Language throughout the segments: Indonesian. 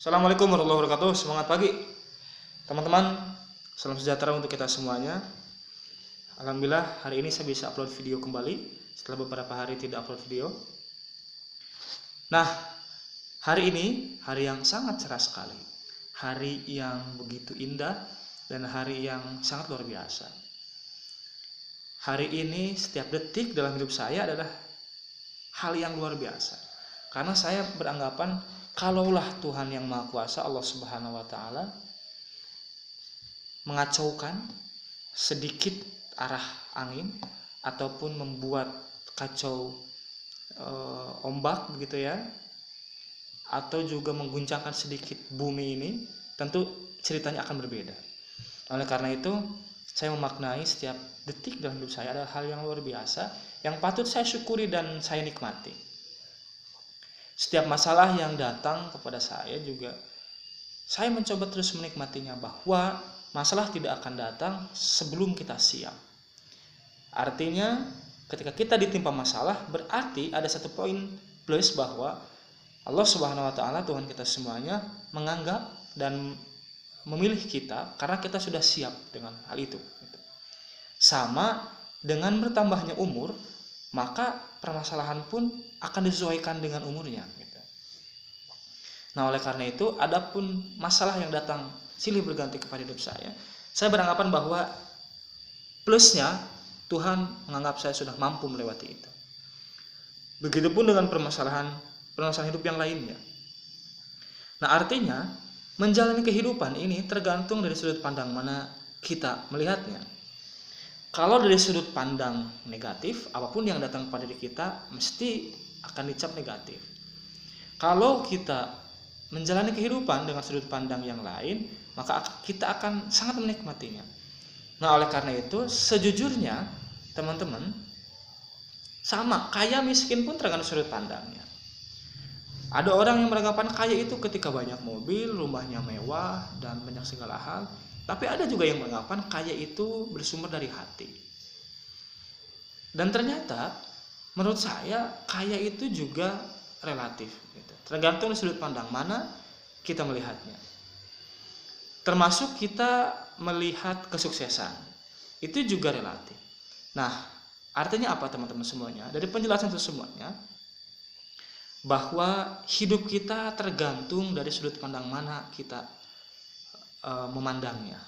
Assalamualaikum warahmatullahi wabarakatuh. Semangat pagi teman-teman. Salam sejahtera untuk kita semuanya. Alhamdulillah hari ini saya bisa upload video kembali setelah beberapa hari tidak upload video. Nah, hari ini hari yang sangat cerah sekali. Hari yang begitu indah dan hari yang sangat luar biasa. Hari ini setiap detik dalam hidup saya adalah hal yang luar biasa. Karena saya beranggapan kalaulah Tuhan yang Maha Kuasa, Allah Subhanahu wa taala, mengacaukan sedikit arah angin ataupun membuat kacau ombak begitu ya, atau juga mengguncangkan sedikit bumi ini, tentu ceritanya akan berbeda. Oleh karena itu, saya memaknai setiap detik dalam hidup saya adalah hal yang luar biasa yang patut saya syukuri dan saya nikmati. Setiap masalah yang datang kepada saya juga saya mencoba terus menikmatinya, bahwa masalah tidak akan datang sebelum kita siap. Artinya ketika kita ditimpa masalah, berarti ada satu poin plus bahwa Allah Subhanahu wa taala, Tuhan kita semuanya, menganggap dan memilih kita karena kita sudah siap dengan hal itu. Sama dengan bertambahnya umur, maka permasalahan pun akan disesuaikan dengan umurnya. Nah, oleh karena itu, adapun masalah yang datang silih berganti kepada hidup saya beranggapan bahwa plusnya Tuhan menganggap saya sudah mampu melewati itu. Begitupun dengan permasalahan hidup yang lainnya. Nah, artinya menjalani kehidupan ini tergantung dari sudut pandang mana kita melihatnya. Kalau dari sudut pandang negatif, apapun yang datang pada diri kita mesti akan dicap negatif. Kalau kita menjalani kehidupan dengan sudut pandang yang lain, maka kita akan sangat menikmatinya. Nah, oleh karena itu, sejujurnya teman-teman, sama kaya miskin pun tergantung sudut pandangnya. Ada orang yang beranggapan kaya itu ketika banyak mobil, rumahnya mewah, dan banyak segala hal. Tapi ada juga yang beranggapan kaya itu bersumber dari hati. Dan ternyata menurut saya kaya itu juga relatif. Tergantung dari sudut pandang mana kita melihatnya. Termasuk kita melihat kesuksesan. Itu juga relatif. Nah, artinya apa teman-teman semuanya? Dari penjelasan itu semuanya, bahwa hidup kita tergantung dari sudut pandang mana kita memandangnya.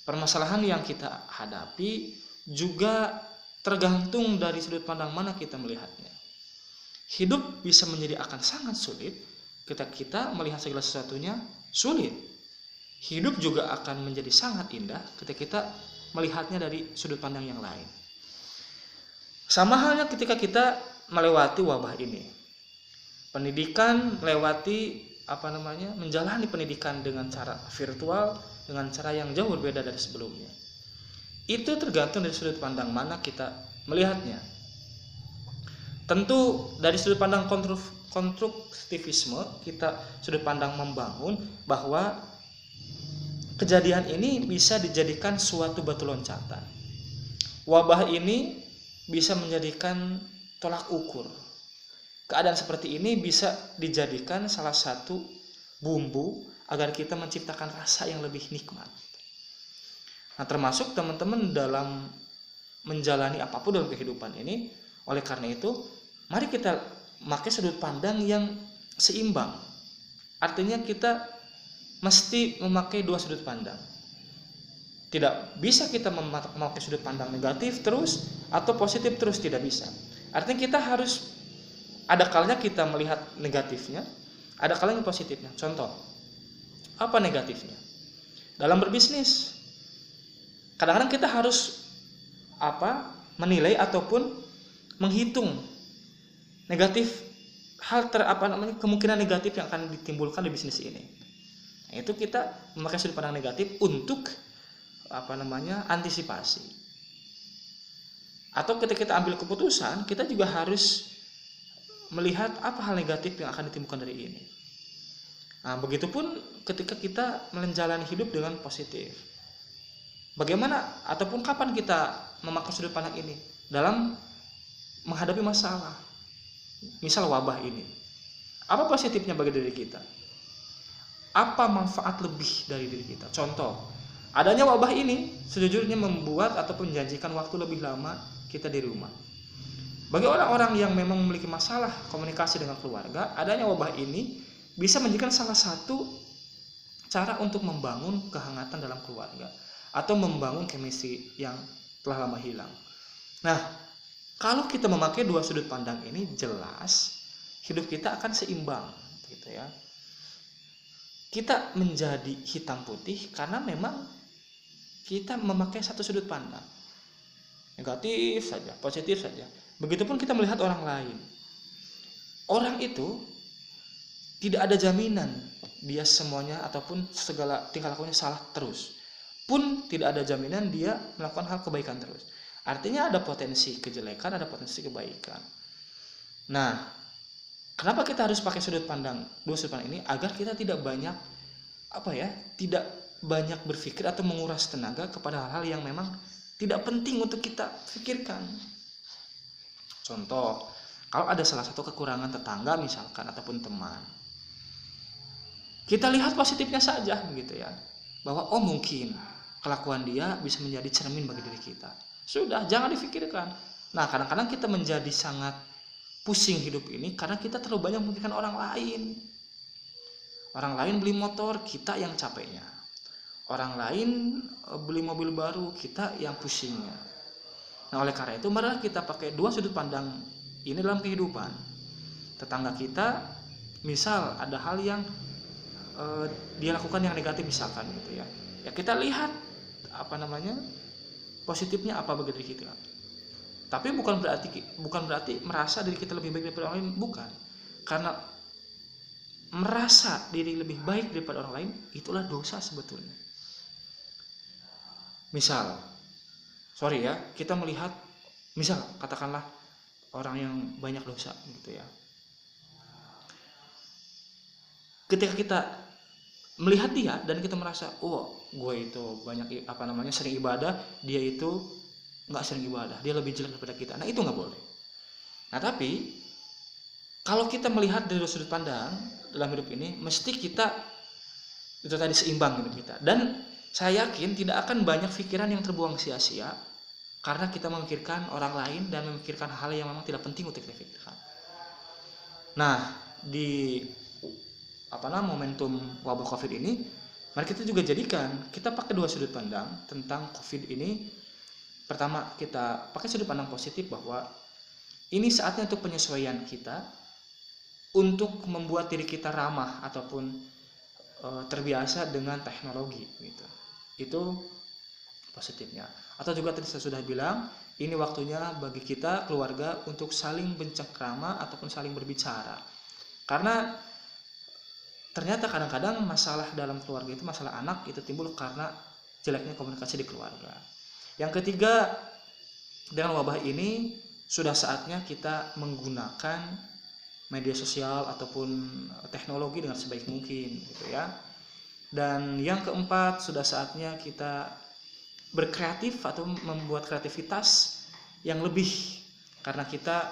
Permasalahan yang kita hadapi juga tergantung dari sudut pandang mana kita melihatnya. Hidup bisa menjadi akan sangat sulit ketika kita melihat segala sesuatunya sulit. Hidup juga akan menjadi sangat indah ketika kita melihatnya dari sudut pandang yang lain. Sama halnya ketika kita melewati wabah ini. Pendidikan melewati menjalani pendidikan dengan cara virtual, dengan cara yang jauh berbeda dari sebelumnya. Itu tergantung dari sudut pandang mana kita melihatnya. Tentu dari sudut pandang konstruktivisme, kita sudut pandang membangun bahwa kejadian ini bisa dijadikan suatu batu loncatan. Wabah ini bisa menjadikan tolak ukur. Keadaan seperti ini bisa dijadikan salah satu bumbu agar kita menciptakan rasa yang lebih nikmat. Nah, termasuk teman-teman dalam menjalani apapun dalam kehidupan ini. Oleh karena itu, mari kita pakai sudut pandang yang seimbang. Artinya kita mesti memakai dua sudut pandang. Tidak bisa kita memakai sudut pandang negatif terus atau positif terus, tidak bisa. Artinya kita harus, ada kalanya kita melihat negatifnya, ada kalanya positifnya. Contoh, apa negatifnya? Dalam berbisnis, kadang-kadang kita harus menilai ataupun menghitung negatif kemungkinan negatif yang akan ditimbulkan di bisnis ini. Nah, itu kita memakai sudut pandang negatif untuk antisipasi. Atau ketika kita ambil keputusan, kita juga harus melihat apa hal negatif yang akan ditimbulkan dari ini. Nah, begitupun ketika kita menjalani hidup dengan positif. Bagaimana ataupun kapan kita memakai sudut pandang ini dalam menghadapi masalah, misal wabah ini. Apa positifnya bagi diri kita? apa manfaat lebih dari diri kita. Contoh, adanya wabah ini sejujurnya membuat ataupun menjanjikan waktu lebih lama kita di rumah. Bagi orang-orang yang memang memiliki masalah komunikasi dengan keluarga, adanya wabah ini bisa menjadikan salah satu cara untuk membangun kehangatan dalam keluarga atau membangun chemistry yang telah lama hilang. Nah, kalau kita memakai dua sudut pandang ini, jelas hidup kita akan seimbang, gitu ya. Kita menjadi hitam putih karena memang kita memakai satu sudut pandang, negatif saja, positif saja. Begitupun kita melihat orang lain. Orang itu tidak ada jaminan dia semuanya ataupun segala tingkah lakunya salah terus. Pun tidak ada jaminan dia melakukan hal kebaikan terus. Artinya ada potensi kejelekan, ada potensi kebaikan. Nah, kenapa kita harus pakai sudut pandang, dua sudut pandang ini? Agar kita tidak banyak tidak banyak berpikir atau menguras tenaga kepada hal-hal yang memang tidak penting untuk kita pikirkan. Contoh, kalau ada salah satu kekurangan tetangga misalkan ataupun teman, kita lihat positifnya saja begitu ya, bahwa mungkin kelakuan dia bisa menjadi cermin bagi diri kita. Sudah, jangan difikirkan. Nah, kadang-kadang kita menjadi sangat pusing hidup ini karena kita terlalu banyak memikirkan orang lain. Orang lain beli motor, kita yang capeknya. Orang lain beli mobil baru, kita yang pusingnya. Nah, oleh karena itu marilah kita pakai dua sudut pandang ini dalam kehidupan. Tetangga kita, misal ada hal yang dia lakukan yang negatif misalkan gitu ya. Ya kita lihat positifnya apa bagi diri kita. Tapi bukan berarti merasa diri kita lebih baik daripada orang lain, bukan. Karena merasa diri lebih baik daripada orang lain itulah dosa sebetulnya. Misal, kita melihat katakanlah orang yang banyak dosa gitu ya. Ketika kita melihat dia dan kita merasa, gue itu banyak sering ibadah, dia itu nggak sering ibadah, dia lebih jelek daripada kita. Nah, itu nggak boleh. Nah, tapi kalau kita melihat dari sudut pandang dalam hidup ini, mesti kita itu tadi seimbang hidup kita. Dan saya yakin tidak akan banyak pikiran yang terbuang sia-sia karena kita memikirkan orang lain dan memikirkan hal yang memang tidak penting untuk kita pikirkan. Nah, di momentum wabah COVID ini, mari kita juga jadikan kita pakai dua sudut pandang tentang COVID ini. Pertama, kita pakai sudut pandang positif bahwa ini saatnya untuk penyesuaian kita, untuk membuat diri kita ramah ataupun terbiasa dengan teknologi gitu. Itu positifnya. Atau juga tadi saya sudah bilang, ini waktunya bagi kita keluarga untuk saling bercengkrama ataupun saling berbicara. Karena ternyata kadang-kadang masalah dalam keluarga itu, masalah anak itu timbul karena jeleknya komunikasi di keluarga. Yang ketiga, dengan wabah ini sudah saatnya kita menggunakan media sosial ataupun teknologi dengan sebaik mungkin gitu ya. Dan yang keempat, sudah saatnya kita berkreatif atau membuat kreativitas yang lebih, karena kita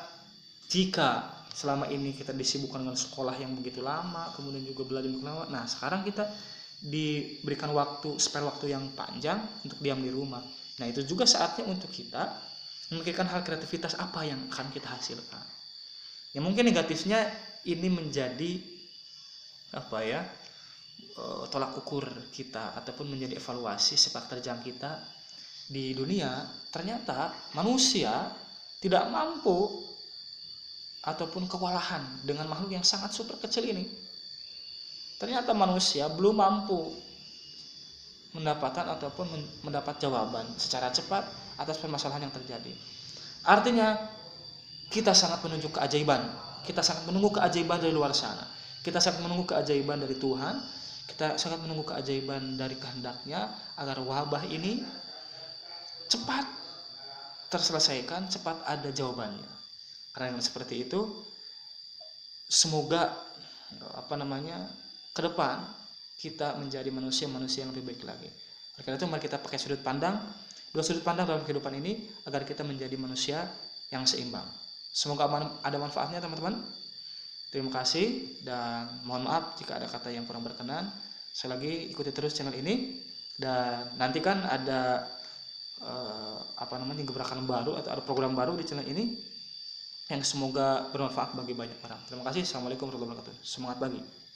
jika selama ini kita disibukkan dengan sekolah yang begitu lama, kemudian juga belajar lama, nah sekarang kita diberikan spare waktu yang panjang untuk diam di rumah. Nah, itu juga saatnya untuk kita memikirkan hal kreativitas apa yang akan kita hasilkan. Ya mungkin negatifnya ini menjadi tolak ukur kita ataupun menjadi evaluasi sepak terjang kita di dunia. Ternyata manusia tidak mampu ataupun kewalahan dengan makhluk yang sangat super kecil ini. Ternyata manusia belum mampu mendapatkan ataupun mendapat jawaban secara cepat atas permasalahan yang terjadi. Artinya kita sangat menunjuk keajaiban. Kita sangat menunggu keajaiban dari luar sana. Kita sangat menunggu keajaiban dari Tuhan. Kita sangat menunggu keajaiban dari kehendaknya agar wabah ini cepat terselesaikan, cepat ada jawabannya. Karena dengan seperti itu, semoga ke depan kita menjadi manusia-manusia yang lebih baik lagi. Oleh karena itu, mari kita pakai dua sudut pandang dalam kehidupan ini agar kita menjadi manusia yang seimbang. Semoga ada manfaatnya teman-teman. Terima kasih dan mohon maaf jika ada kata yang kurang berkenan. Sekali lagi ikuti terus channel ini dan nanti kan ada gebrakan baru atau ada program baru di channel ini yang semoga bermanfaat bagi banyak orang. Terima kasih. Assalamualaikum warahmatullahi wabarakatuh. Semangat pagi.